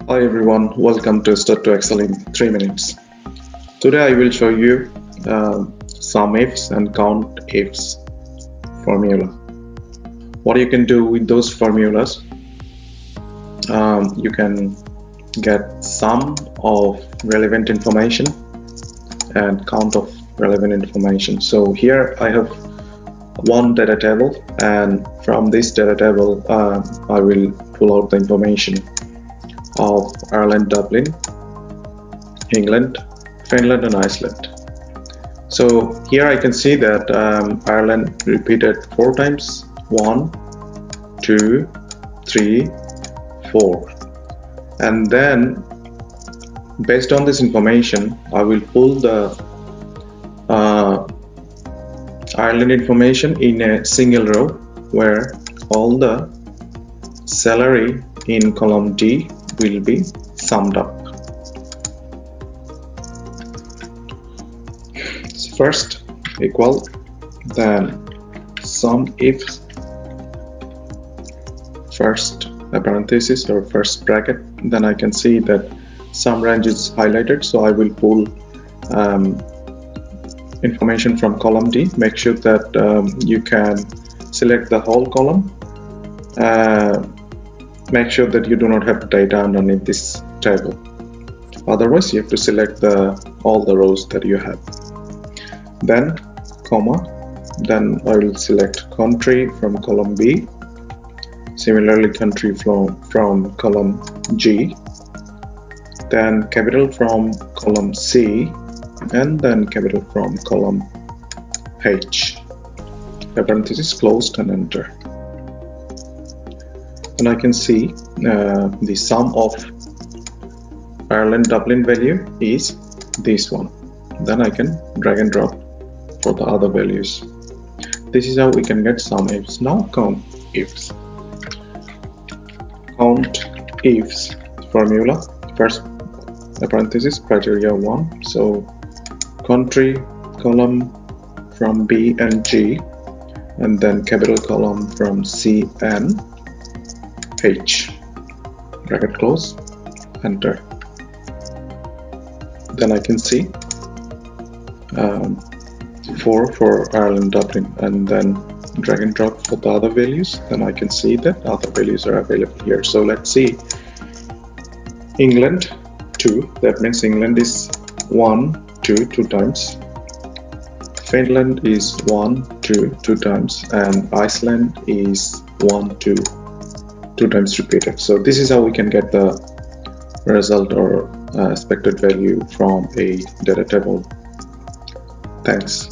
Hi everyone, welcome to Start to Excel in 3 minutes. Today I will show you sum ifs and count ifs formula. What you can do with those formulas, you can get sum of relevant information and count of relevant information. So here I have one data table, and from this data table I will pull out the information of Ireland, Dublin, England, Finland and Iceland. So here I can see that Ireland repeated 4 times, 1, 2, 3, 4. And then based on this information I will pull the Ireland information in a single row where all the salary in column D will be summed up. So first equal, then sum ifs, first a parenthesis or first bracket, then I can see that sum range is highlighted, so I will pull information from column D. Make sure that you can select the whole column. Make sure that you do not have data underneath this table. Otherwise, you have to select all the rows that you have. Then, comma. Then I will select country from column B. Similarly, country from column G. Then capital from column C. And then capital from column H. The parenthesis closed and enter. And I can see the sum of Ireland Dublin value is this one. Then I can drag and drop for the other values. This is how we can get sum ifs. Now count ifs. Count ifs formula. First a parenthesis criteria 1. So country column from B and G, and then capital column from C and H. Bracket close, enter. Then I can see 4 for Ireland Dublin, and then drag and drop for the other values. Then I can see that other values are available here. So let's see. England 2, that means England is 1, 2 times. Finland is 1, 2 times, and Iceland is 1, 2 times repeated. So this is how we can get the result or expected value from a data table. Thanks.